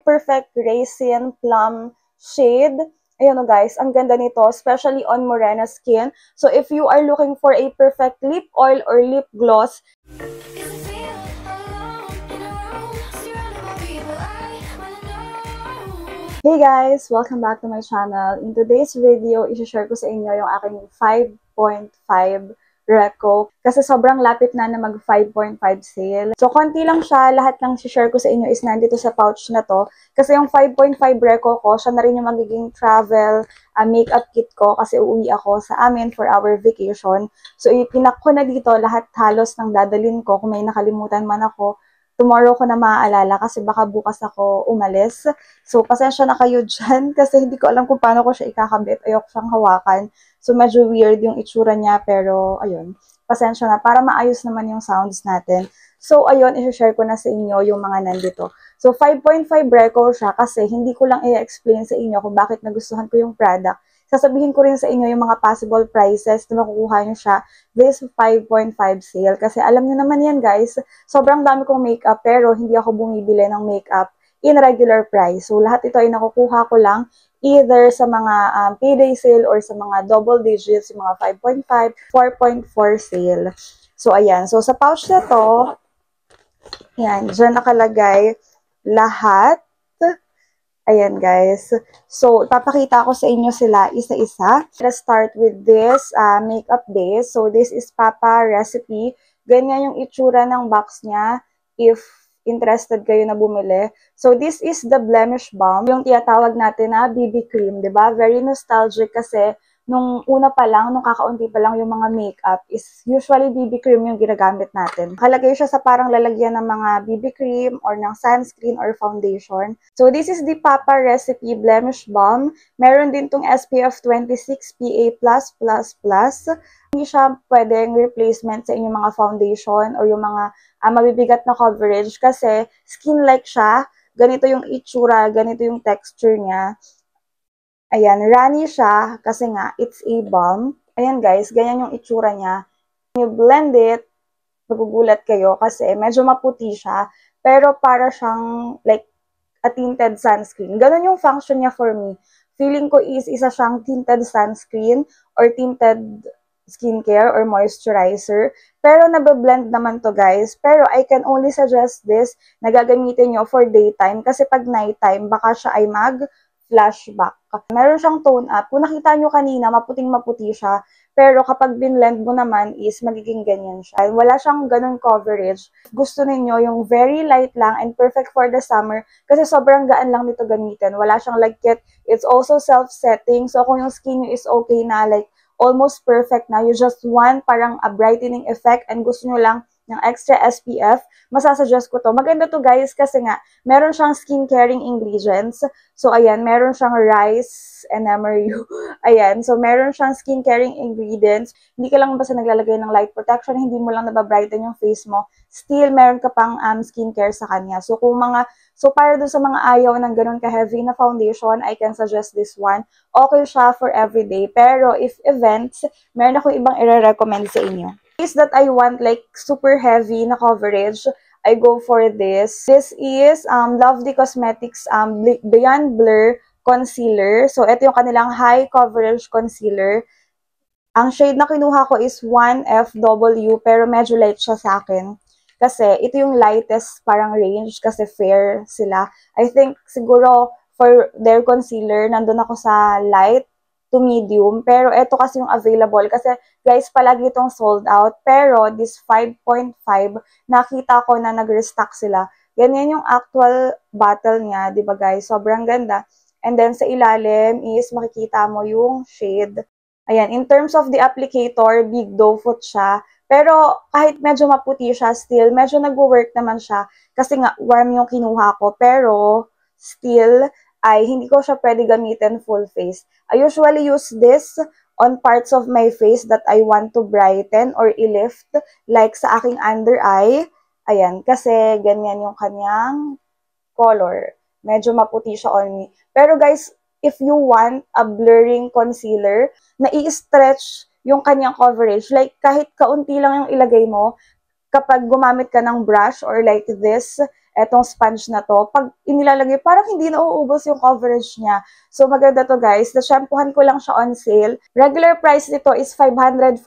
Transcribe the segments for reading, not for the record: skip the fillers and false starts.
perfect raisin plum shade. Ayan o guys, ang ganda nito, especially on morena skin. So if you are looking for a perfect lip oil or lip gloss, hey guys! Welcome back to my channel. In today's video, i-share ko sa inyo yung aking 5.5 reco. Kasi sobrang lapit na mag 5.5 sale. So, konti lang siya. Lahat ng i-share ko sa inyo is nandito sa pouch na to. Kasi yung 5.5 reco ko, siya na rin yung magiging travel makeup kit ko. Kasi uuwi ako sa amin for our vacation. So, ipinak ko na dito lahat halos ng dadalhin ko. Kung may nakalimutan man ako, tomorrow ko na maaalala kasi baka bukas ako umalis. So, pasensya na kayo dyan kasi hindi ko alam kung paano ko siya ikakabit. Ayoko siyang hawakan. So, medyo weird yung itsura niya pero, ayun, pasensya na para maayos naman yung sounds natin. So, ayun, i-share ko na sa inyo yung mga nandito. So, 5.5 reco siya kasi hindi ko lang i-explain sa inyo kung bakit nagustuhan ko yung product. Sasabihin ko rin sa inyo yung mga possible prices na makukuha nyo siya this 5.5 sale. Kasi alam nyo naman yan guys, sobrang dami kong makeup pero hindi ako bumibili ng makeup in regular price. So lahat ito ay nakukuha ko lang either sa mga payday sale or sa mga double digits, yung mga 5.5, 4.4 sale. So ayan, so sa pouch na to, yan, dyan nakalagay lahat. Ayan guys. So, ipapakita ko sa inyo sila isa-isa. Let's start with this makeup base. So, this is Papa Recipe. Ganyan yung itsura ng box niya if interested kayo na bumili. So, this is the Blemish Balm. Yung tinatawag natin na BB cream, diba? Very nostalgic kasi nung una pa lang, nung kakaunti pa lang yung mga makeup is usually BB cream yung ginagamit natin. Kalagay siya sa parang lalagyan ng mga BB cream or ng sunscreen or foundation. So, this is the Papa Recipe Blemish Balm. Meron din tong SPF 26 PA+++. Hindi siya pwedeng replacement sa inyong mga foundation or yung mga mabibigat na coverage kasi skin-like siya. Ganito yung itsura, ganito yung texture niya. Ayan, runny siya kasi nga, it's a balm. Ayan guys, ganyan yung itsura niya. When you blend it, magugulat kayo kasi medyo maputi siya. Pero para siyang like a tinted sunscreen. Ganun yung function niya for me. Feeling ko is isa siyang tinted sunscreen or tinted skincare or moisturizer. Pero nabablend naman to guys. Pero I can only suggest this na gagamitin nyo for daytime kasi pag nighttime, baka siya ay flashback. Meron siyang tone up. Kung nakita nyo kanina, maputing-maputi siya. Pero kapag binlend mo naman is magiging ganyan siya. Wala siyang ganun coverage. Gusto ninyo yung very light lang and perfect for the summer kasi sobrang gaan lang nito gamitin. Wala siyang lagkit. It's also self-setting. So kung yung skin nyo is okay na, like almost perfect na, you just want parang a brightening effect and gusto nyo lang ng extra SPF, masasuggest ko to. Maganda to guys kasi nga, meron siyang skin caring ingredients. So ayan, meron siyang rice and MRU. Ayan, so meron siyang skin caring ingredients. Hindi ka lang basta naglalagay ng light protection, hindi mo lang nababrighten yung face mo. Still, meron ka pang skincare sa kanya. So para dun sa mga ayaw ng ganun ka-heavy na foundation, I can suggest this one. Okay siya for everyday. Pero if events, meron akong ibang i-recommend sa inyo. Is that I want like super heavy na coverage, I go for this. This is Lovely Cosmetics Beyond Blur Concealer. So, ito yung kanilang high coverage concealer. Ang shade na kinuha ko is 1FW, pero medyo light siya sa akin. Kasi ito yung lightest parang range kasi fair sila. I think siguro for their concealer, nandun ako sa light to medium. Pero ito kasi yung available. Kasi guys, palagi itong sold out. Pero this 5.5, nakita ko na nag-restock sila. Ganyan yung actual bottle niya. Diba guys? Sobrang ganda. And then sa ilalim is makikita mo yung shade. Ayan, in terms of the applicator, big doe foot siya. Pero kahit medyo maputi siya, still, medyo nag-work naman siya. Kasi nga, warm yung kinuha ko. Pero, still, ay hindi ko siya pwede gamitin full face. I usually use this on parts of my face that I want to brighten or i-lift, like sa aking under eye. Ayan, kasi ganyan yung kanyang color. Medyo maputi siya on me. Pero guys, if you want a blurring concealer na i-stretch yung kanyang coverage, like kahit kaunti lang yung ilagay mo, kapag gumamit ka ng brush or like this, etong sponge na to, pag inilalagay, parang hindi na uubos yung coverage niya. So, maganda to guys. Na-shampoohan ko lang siya on sale. Regular price nito is 548,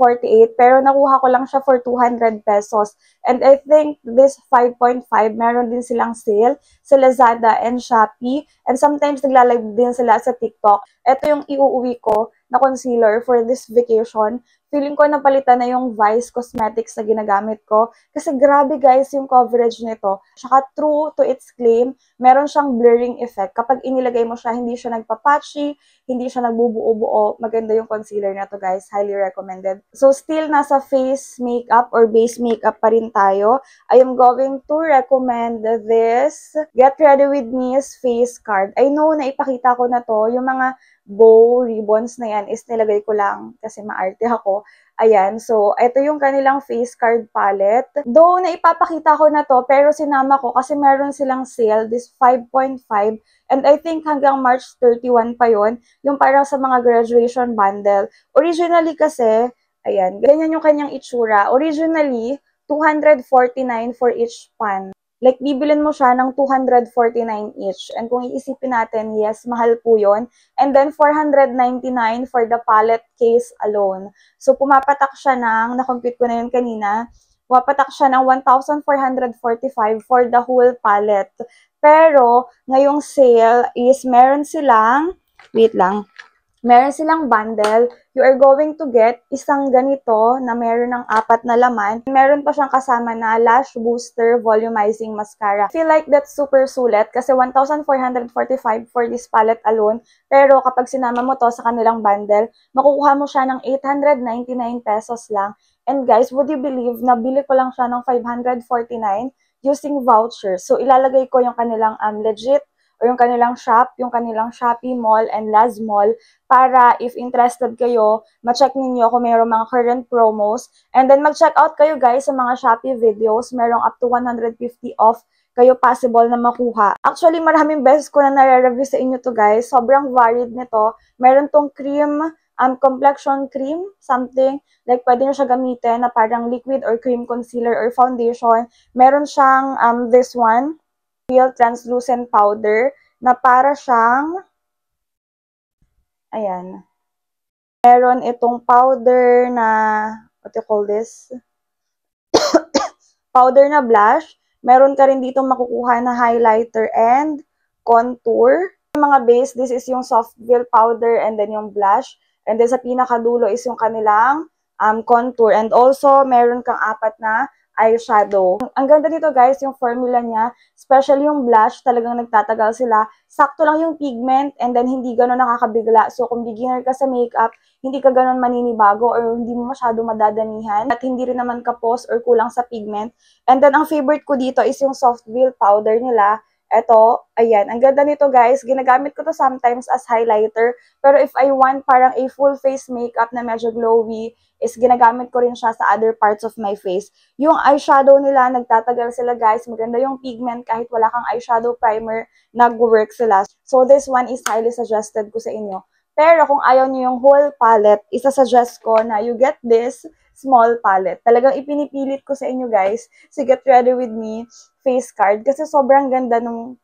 pero nakuha ko lang siya for 200 pesos. And I think this 5.5, meron din silang sale sa Lazada and Shopee. And sometimes nagla-live din sila sa TikTok. Ito yung iuuwi ko na concealer for this vacation. Feeling ko napalitan na yung Vice Cosmetics na ginagamit ko. Kasi grabe guys yung coverage nito. Tsaka true to its claim, meron siyang blurring effect. Kapag inilagay mo siya, hindi siya nagpapatchy, hindi siya nagbubuo-buo. Maganda yung concealer na to guys. Highly recommended. So still nasa face makeup or base makeup pa rin tayo. I am going to recommend this Get Ready With Me's face card. I know na ipakita ko na to. Yung mga bow ribbons na yan is nilagay ko lang kasi maarte ako. Ayan, so ito yung kanilang face card palette. Though na ipapakita ko na to, pero sinama ko kasi meron silang sale, this 5.5. And I think hanggang March 31 pa yon, yung parang sa mga graduation bundle. Originally kasi, ayan, ganyan yung kanyang itsura. Originally, 249 for each pan. Like, bibilin mo siya ng 249 each. And kung iisipin natin, yes, mahal po yun. And then, 499 for the palette case alone. So, pumapatak siya ng, na-compute ko na yun kanina, pumapatak siya ng 1,445 for the whole palette. Pero, ngayong sale is meron silang, wait lang, meron silang bundle. You are going to get isang ganito na meron ng 4 na laman. Meron pa siyang kasama na Lash Booster Volumizing Mascara. I feel like that's super sulit kasi 1,445 for this palette alone. Pero kapag sinama mo to sa kanilang bundle, makukuha mo siya ng 899 pesos lang. And guys, would you believe na bili ko lang siya ng 549 using voucher. So ilalagay ko yung kanilang legit o yung kanilang shop, yung kanilang Shopee Mall and Laz Mall para if interested kayo, ma-check ninyo kung mayroong mga current promos. And then mag-check out kayo guys sa mga Shopee videos. Merong up to 150 off kayo possible na makuha. Actually, maraming beses ko na nare-review sa inyo to guys. Sobrang varied nito. Meron tong cream, complexion cream, something. Like, pwede nyo siya gamitin na parang liquid or cream concealer or foundation. Meron siyang this one, real translucent powder na para siyang, ayan. Meron itong powder na, what you call this? Powder na blush. Meron ka rin dito makukuha na highlighter and contour. Yung mga base, this is yung soft veil powder and then yung blush. And then sa pinakadulo is yung kanilang contour. And also, meron kang 4 na eyeshadow. Ang ganda nito guys, yung formula niya, especially yung blush, talagang nagtatagal sila. Sakto lang yung pigment and then hindi gano'n nakakabigla. So kung beginner ka sa makeup, hindi ka gano'n maninibago or hindi mo masyado madadamihan at hindi rin naman kapos or kulang sa pigment. And then ang favorite ko dito is yung soft veil powder nila. Eto, ayan. Ang ganda nito guys. Ginagamit ko to sometimes as highlighter. Pero if I want parang a full face makeup na medyo glowy, is ginagamit ko rin siya sa other parts of my face. Yung eyeshadow nila, nagtatagal sila guys. Maganda yung pigment kahit wala kang eyeshadow primer, nag-work sila. So this one is highly suggested ko sa inyo. Pero kung ayaw niyo yung whole palette, isa-suggest ko na you get this small palette. Talagang ipinipilit ko sa inyo guys to Get Ready With Me face card kasi sobrang ganda nung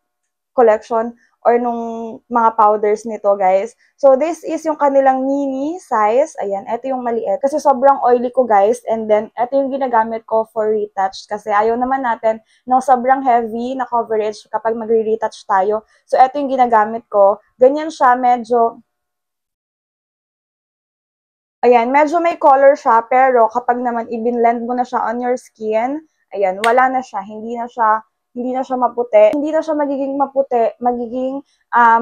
collection or nung mga powders nito guys. So this is yung kanilang mini size. Ayan, ito yung maliit. Kasi sobrang oily ko guys and then ito yung ginagamit ko for retouch kasi ayaw naman natin ng sobrang heavy na coverage kapag magre-retouch tayo. So ito yung ginagamit ko. Ganyan siya, medyo ayan, medyo may color siya, pero kapag naman i-blend mo na siya on your skin, ayan, wala na siya, hindi na siya maputi. Hindi na siya magiging maputi, magiging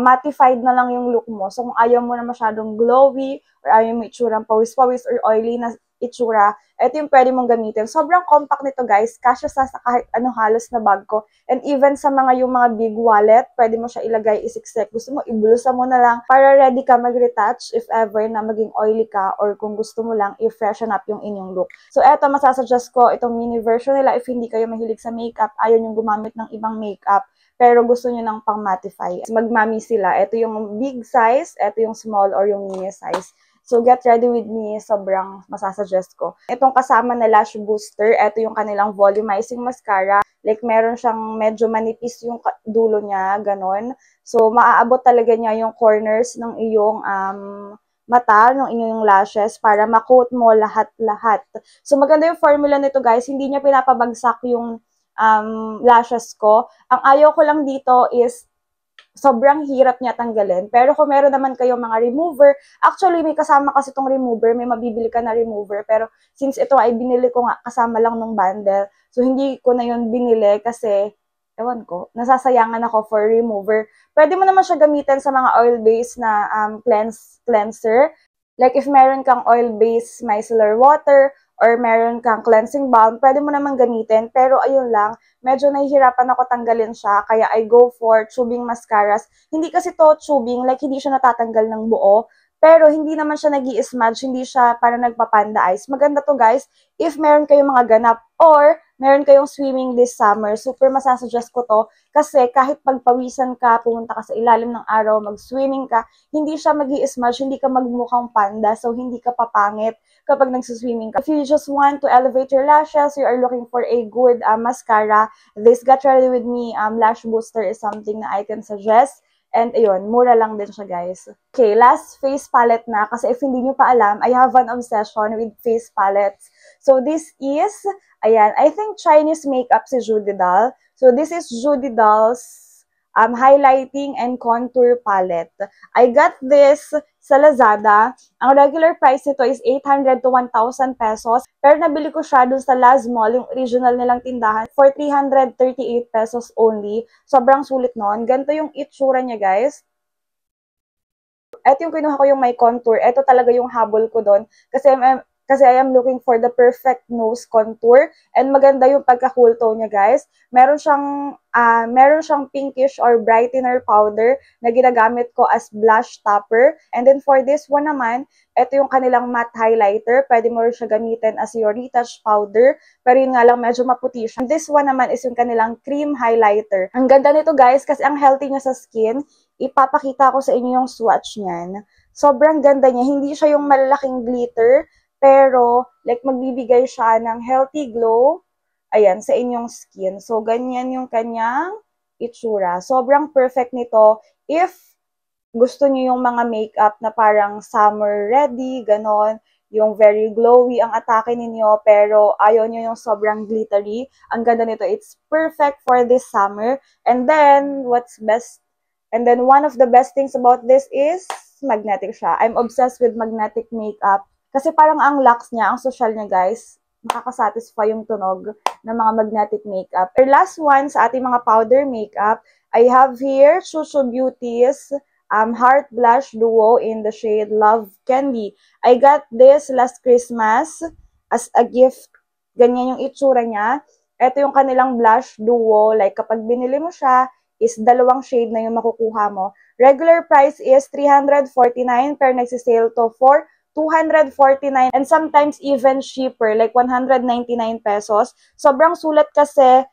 mattified na lang yung look mo. So kung ayaw mo na masyadong glowy, or ayaw mo itsurang pawis-pawis or oily na itsura, ito yung pwede mong gamitin. Sobrang compact nito guys, kasya sa kahit anong halos na bag ko. And even sa yung mga big wallet, pwede mo siya ilagay, isiksik. Gusto mo, ibulusa mo na lang para ready ka mag-retouch if ever na maging oily ka or kung gusto mo lang i-freshen up yung inyong look. So eto, masasuggest ko itong mini version nila if hindi kayo mahilig sa makeup, ayaw yung gumamit ng ibang makeup, pero gusto nyo ng pang-mattify. Magmami sila. Ito yung big size, ito yung small or yung mini size. So, get ready with me, sobrang masasuggest ko. Itong kasama na lash booster, ito yung kanilang volumizing mascara. Like, meron siyang medyo manipis yung dulo niya, ganon. So, maaabot talaga niya yung corners ng iyong mata, ng inyong lashes, para ma-coat mo lahat-lahat. So, maganda yung formula nito, guys. Hindi niya pinapabagsak yung lashes ko. Ang ayaw ko lang dito is sobrang hirap niya tanggalin. Pero kung meron naman kayong mga remover, actually may kasama kasi itong remover, may mabibili ka na remover. Pero since ito ay binili ko nga kasama lang ng bundle, so hindi ko na yun binili kasi, ewan ko, nasasayangan ako for remover. Pwede mo naman siya gamitin sa mga oil-based na cleanser. Like if meron kang oil-based micellar water, or meron kang cleansing balm, pwede mo naman gamitin. Pero ayun lang, medyo nahihirapan ako tanggalin siya, kaya I go for tubing mascaras. Hindi kasi to tubing, like hindi siya natatanggal ng buo, pero hindi naman siya nag-i-smudge, hindi siya para nagpapanda eyes. Maganda to guys, if meron kayong mga ganap, or meron kayong swimming this summer, super masasuggest ko to, kasi kahit pagpawisan ka, pumunta ka sa ilalim ng araw, mag-swimming ka, hindi siya mag-i-smudge, hindi ka magmukhang panda, so hindi ka papangit kapag nagsuswimming ka. If you just want to elevate your lashes, you are looking for a good mascara, this Get Ready With Me lash booster is something na I can suggest. And ayun, mura lang din siya guys. Okay, last face palette na, kasi if hindi nyo pa alam, I have an obsession with face palettes. So this is, ayan, I think Chinese makeup si Judy Doll. So this is Judy Doll's highlighting and contour palette. I got this sa Lazada. Ang regular price nito is 800 to 1,000 pesos. Pero nabili ko siya dun sa Laz Mall, yung original nilang tindahan, for 338 pesos only. Sobrang sulit nun. Ganito yung itsura niya, guys. Ito yung kinuha ko yung may contour. Ito talaga yung habol ko doon. Kasi I am looking for the perfect nose contour. And maganda yung pagka-cool tone niya, guys. Meron siyang pinkish or brightener powder na ginagamit ko as blush topper. And then for this one naman, ito yung kanilang matte highlighter. Pwede mo rin siya gamitin as your retouch powder. Pero yun nga lang, medyo maputi siya. And this one naman is yung kanilang cream highlighter. Ang ganda nito, guys, kasi ang healthy niya sa skin. Ipapakita ko sa inyo yung swatch niyan. Sobrang ganda niya. Hindi siya yung malalaking glitter. Pero, like, magbibigay siya ng healthy glow, ayan, sa inyong skin. So, ganyan yung kanyang itsura. Sobrang perfect nito if gusto niyo yung mga makeup na parang summer ready, ganon, yung very glowy ang atake ninyo, pero ayaw niyo yung sobrang glittery. Ang ganda nito. It's perfect for this summer. And then, one of the best things about this is magnetic siya. I'm obsessed with magnetic makeup. Kasi parang ang luxe niya, ang social niya guys, makakasatisfy yung tunog ng mga magnetic makeup. Our last one sa ating mga powder makeup, I have here Chuchu Beauty's Heart Blush Duo in the shade Love Candy. I got this last Christmas as a gift. Ganyan yung itsura niya. Ito yung kanilang blush duo. Like kapag binili mo siya, is dalawang shade na yung makukuha mo. Regular price is 349 pero nagsisale to for 249 and sometimes even cheaper, like 199 pesos. Sobrang sulit kasi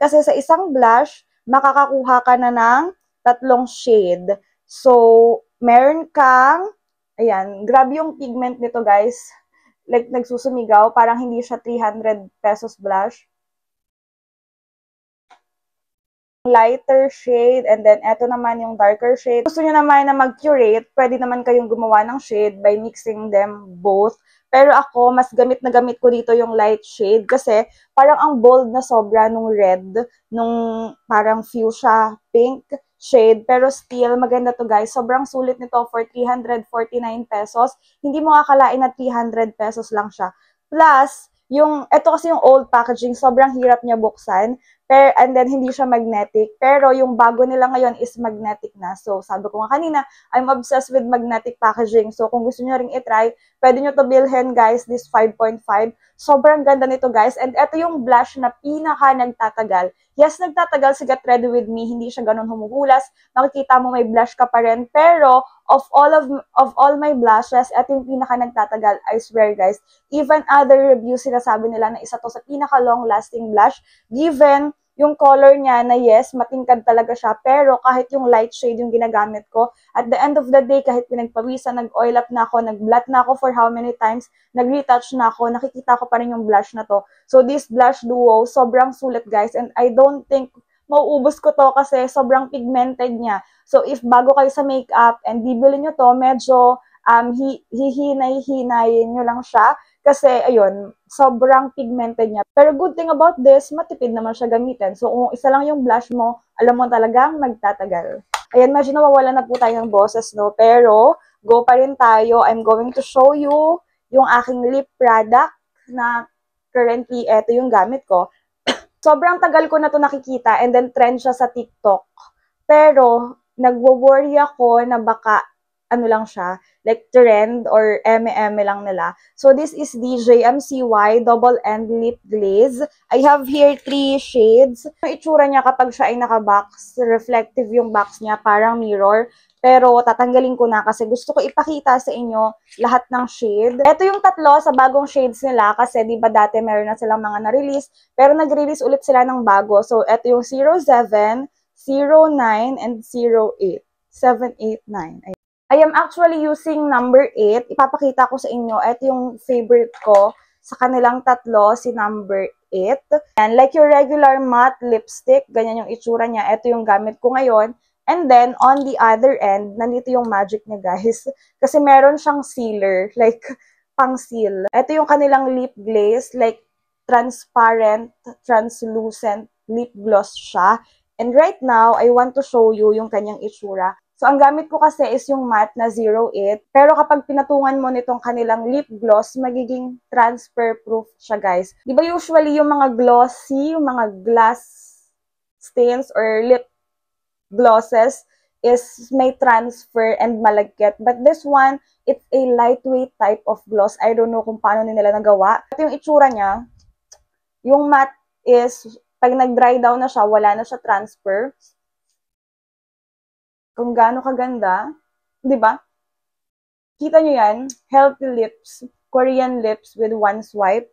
sa isang blush, makakakuha ka na ng 3 shade. So, meron kang, ayan, grabe yung pigment nito guys. Like, nagsusumigaw, parang hindi siya 300 pesos blush. Lighter shade, and then eto naman yung darker shade. Gusto nyo naman na mag-curate, pwede naman kayong gumawa ng shade by mixing them both. Pero ako, mas gamit na gamit ko dito yung light shade kasi parang ang bold na sobra nung red, nung parang fuchsia pink shade. Pero still, maganda to guys. Sobrang sulit nito for 349 pesos. Hindi mo akalain na 300 pesos lang siya. Plus, ito kasi yung old packaging, sobrang hirap niya buksan. And then, hindi siya magnetic. Pero, yung bago nila ngayon is magnetic na. So, sabi ko nga kanina, I'm obsessed with magnetic packaging. So, kung gusto nyo ring itry, pwede nyo to bilhin, guys, this 5.5. Sobrang ganda nito, guys. And ito yung blush na pinaka nagtatagal. Yes, nagtatagal si Get Ready With Me. Hindi siya ganun humuhulas. Makikita mo may blush ka pa rin. Pero, of all my blushes, ito yung pinaka nagtatagal. I swear, guys. Even other reviews, sinasabi nila na isa to sa pinaka long-lasting blush. Given yung color niya na yes, matingkad talaga siya, pero kahit yung light shade yung ginagamit ko, at the end of the day, kahit pinagpawisan, nag-oil up na ako, nag-blot na ako for how many times, nag-retouch na ako, nakikita ko pa rin yung blush na to. So this blush duo, sobrang sulit guys, and I don't think mauubos ko to kasi sobrang pigmented niya. So if bago kayo sa makeup and bibili nyo to, medyo hihinay-hinayin nyo lang siya. Kasi, ayun, sobrang pigmented niya. Pero good thing about this, matipid naman siya gamitin. So, kung isa lang yung blush mo, alam mo talagang magtatagal. Ayan, medyo nawawala na po tayo ng boses, no? Pero, go pa rin tayo. I'm going to show you yung aking lip product na currently, eto yung gamit ko. Sobrang tagal ko na to nakikita and then trend siya sa TikTok. Pero, nagwo-worry ako na baka ano lang siya, like trend or eme-eme lang nila. So this is the JMCY Double End Lip Glaze. I have here 3 shades. Yung itsura niya kapag siya ay naka-box, reflective yung box niya, parang mirror. Pero tatanggalin ko na kasi gusto ko ipakita sa inyo lahat ng shade. Ito yung tatlo sa bagong shades nila kasi di ba dati meron na silang mga na-release, pero nag-release ulit sila ng bago. So ito yung 07, 09, and 08. 789. I am actually using number 8. Ipapakita ko sa inyo. Ito yung favorite ko sa kanilang tatlo, si number 8. And like your regular matte lipstick, ganyan yung itsura niya. Ito yung gamit ko ngayon. And then, on the other end, nandito yung magic niya, guys. Kasi meron siyang sealer, like pang seal. Ito yung kanilang lip glaze, like transparent, translucent lip gloss siya. And right now, I want to show you yung kanyang itsura. So, ang gamit ko kasi is yung matte na 08. Pero kapag pinatungan mo nitong kanilang lip gloss, magiging transfer-proof siya, guys. Di ba usually yung mga glossy, yung mga glass stains or lip glosses is may transfer and malagkit. But this one, it's a lightweight type of gloss. I don't know kung paano nila nagawa. At yung itsura niya, yung matte is, pag nag-dry down na siya, wala na siya transfer. Kung gaano kaganda, di ba? Kita nyo yan, healthy lips, Korean lips with one swipe.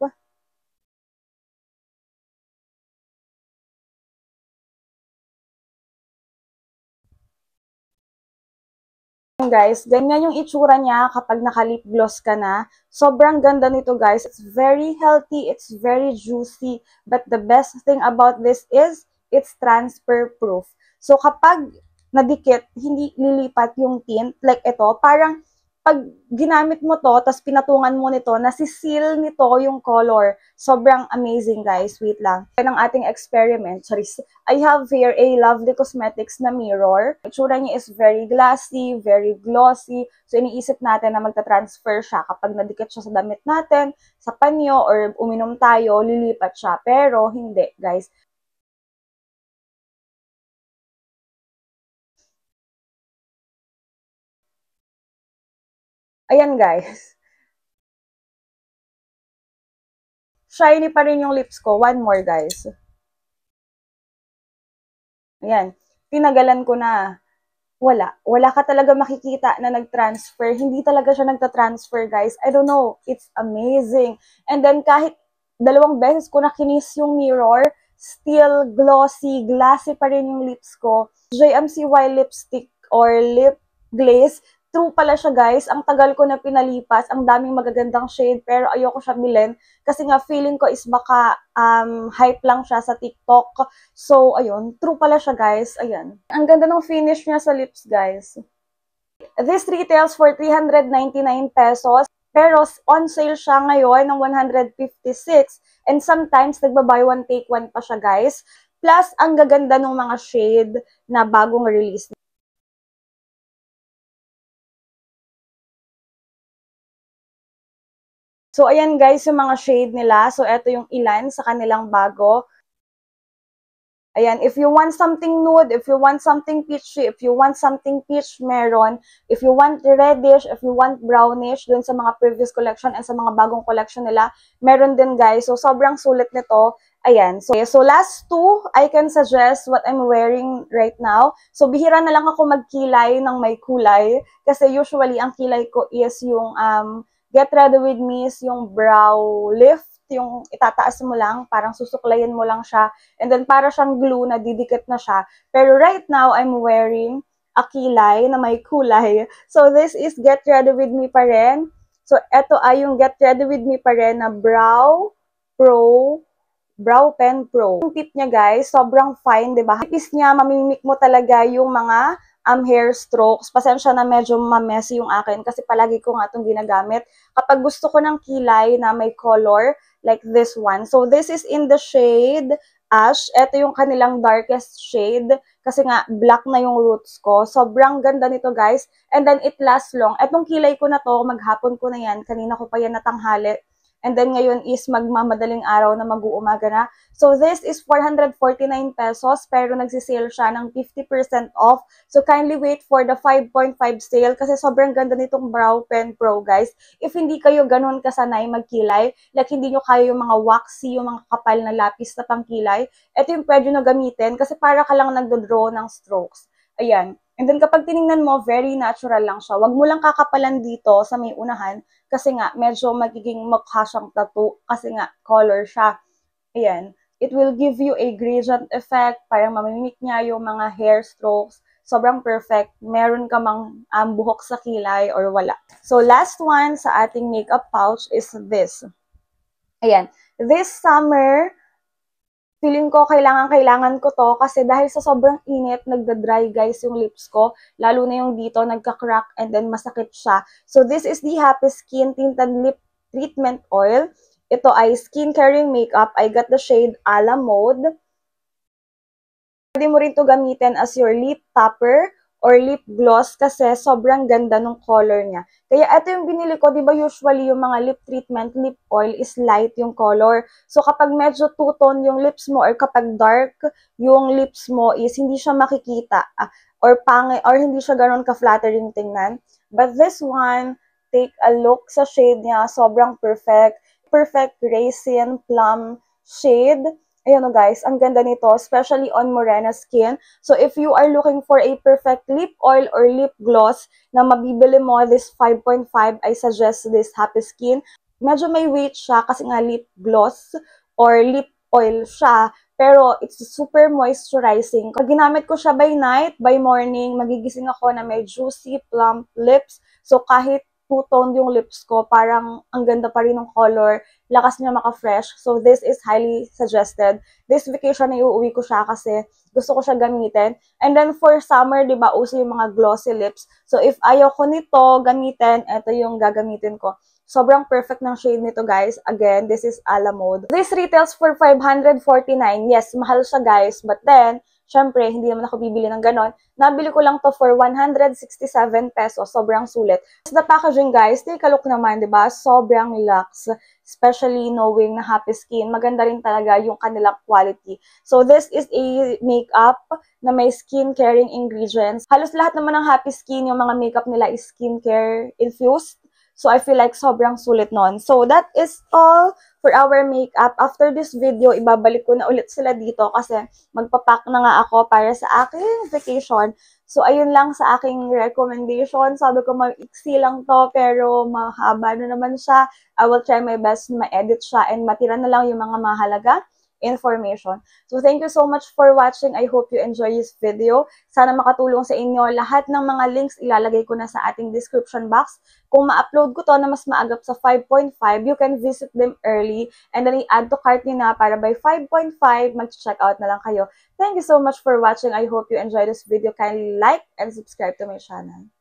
Guys, ganyan yung itsura niya kapag naka-lip gloss ka na. Sobrang ganda nito, guys. It's very healthy, it's very juicy, but the best thing about this is it's transfer proof. So kapag nadikit, hindi lilipat yung tint. Like ito, parang pag ginamit mo to, tas pinatungan mo nito, nasisil nito yung color. Sobrang amazing, guys. Wait lang. Yan ang ating experiment. Sorry. I have here a Lovely Cosmetics na mirror. Itsura niya is very glassy, very glossy. So, iniisip natin na magta-transfer siya. Kapag nadikit siya sa damit natin, sa panyo, or uminom tayo, lilipat siya. Pero, hindi, guys. Ayan, guys. Shiny pa rin yung lips ko. One more, guys. Ayan. Tinagalan ko na. Wala. Wala ka talaga makikita na nag-transfer. Hindi talaga siya nagta-transfer, guys. I don't know. It's amazing. And then, kahit 2 beses ko nakinis yung mirror, still glossy, glassy pa rin yung lips ko. JMCY lipstick or lip glaze. True pala siya, guys. Ang tagal ko na pinalipas. Ang daming magagandang shade, pero ayoko siya bilhin. Kasi nga, feeling ko is baka hype lang siya sa TikTok. So, ayun. True pala siya, guys. Ayan. Ang ganda ng finish niya sa lips, guys. This retails for 399 pesos. Pero on sale siya ngayon ng 156. And sometimes, nagba-buy one, take one pa siya, guys. Plus, ang gaganda ng mga shade na bagong release. So, ayan guys, yung mga shade nila. So, ito yung ilan sa kanilang bago. Ayan, if you want something nude, if you want something peachy, if you want something peach meron, if you want reddish, if you want brownish, dun sa mga previous collection and sa mga bagong collection nila, meron din guys. So, sobrang sulit nito. Ayan. So last 2, I can suggest what I'm wearing right now. So, bihira na lang ako magkilay ng may kulay. Kasi usually, ang kilay ko is yung Get Ready With Me is yung brow lift. yung itataas mo lang, parang susuklayin mo lang siya, and then para siyang glue na didikit na siya. Pero right now, I'm wearing a kilay na may kulay. So this is Get Ready With Me pa rin. So eto ay yung Get Ready With Me pa rin na Brow Pen Pro. Yung tip niya guys, sobrang fine, di ba? Tipis niya, mamimik mo talaga yung mga hair strokes. Pasensya na medyo ma-messy yung akin kasi palagi ko nga itong ginagamit. Kapag gusto ko ng kilay na may color, like this one. So this is in the shade Ash. Ito yung kanilang darkest shade kasi nga black na yung roots ko. Sobrang ganda nito guys. And then it lasts long. Etong kilay ko na to, maghapon ko na yan. Kanina ko pa yan natanghali. And then ngayon is magmamadaling araw na mag-uumaga na. So this is 449 pesos pero nagsisale siya ng 50% off. So kindly wait for the 5.5 sale kasi sobrang ganda nitong Brow Pen Pro guys. If hindi kayo ganun kasanay magkilay, like hindi nyo kaya yung mga waxy, yung mga kapal na lapis na pangkilay, ito yung pwede nyo gamitin kasi para ka lang nagdodraw ng strokes. Ayan. And then kapag tinignan mo, very natural lang siya. Wag mo lang kakapalan dito sa may unahan kasi nga medyo magiging mukha siyang tattoo kasi nga color siya. Ayan. It will give you a gradient effect. Parang mamimik niya yung mga hair strokes. Sobrang perfect. Meron ka mang buhok sa kilay or wala. So last one sa ating makeup pouch is this. Ayan. This summer, feeling ko kailangan ko to kasi dahil sa sobrang init, nagda-dry guys yung lips ko. Lalo na yung dito, nagka-crack and then masakit siya. So this is the Happy Skin Tinted Lip Treatment Oil. Ito ay skin caring makeup. I got the shade A La Mode. Pwede mo rin to gamitin as your lip topper or lip gloss kasi sobrang ganda ng color niya. Kaya ito yung binili ko, di ba usually yung mga lip treatment, lip oil is light yung color. So kapag medyo two-tone yung lips mo or kapag dark yung lips mo is hindi siya makikita or hindi siya ganoon ka-flattering tingnan. But this one, take a look sa shade niya, sobrang perfect. Perfect raisin plum shade. Ayan o guys, ang ganda nito, especially on morena skin. So if you are looking for a perfect lip oil or lip gloss na mabibili mo this 5.5, I suggest this Happy Skin. Medyo may weight siya kasi nga lip gloss or lip oil siya. Pero it's super moisturizing. Pag ginamit ko siya by night, by morning, magigising ako na may juicy, plump lips. So kahit two-toned yung lips ko, parang ang ganda pa rin ng color, lakas niya maka-fresh. So this is highly suggested. This vacation na iuwi ko siya kasi gusto ko siya gamitin. And then for summer, di ba, uso yung mga glossy lips. So if ayaw ko nito gamitin, ito yung gagamitin ko. Sobrang perfect ng shade nito guys. Again, this is A La Mode. This retails for 549. Yes, mahal siya guys. But then, syempre, hindi naman ako bibili ng ganon. Nabili ko lang to for 167 pesos. Sobrang sulit. The packaging guys, take a look naman, di ba? Sobrang luxe. Especially knowing na Happy Skin. Maganda rin talaga yung kanilang quality. So this is a makeup na may skin caring ingredients. Halos lahat naman ng Happy Skin, yung mga makeup nila is skincare infused. So, I feel like sobrang sulit nun. So, that is all for our makeup. After this video, ibabalik ko na ulit sila dito kasi magpapack na nga ako para sa aking vacation. So, ayun lang sa aking recommendation. Sabi ko, maiksi lang to, pero mahaba na naman siya. I will try my best na ma-edit siya and matira na lang yung mga mahalaga information. So, thank you so much for watching. I hope you enjoy this video. Sana makatulong sa inyo. Lahat ng mga links ilalagay ko na sa ating description box. Kung ma-upload ko to na mas maagap sa 5.5, you can visit them early and then i-add to cart nyo na para by 5.5, mag-check out na lang kayo. Thank you so much for watching. I hope you enjoy this video. Kindly like and subscribe to my channel.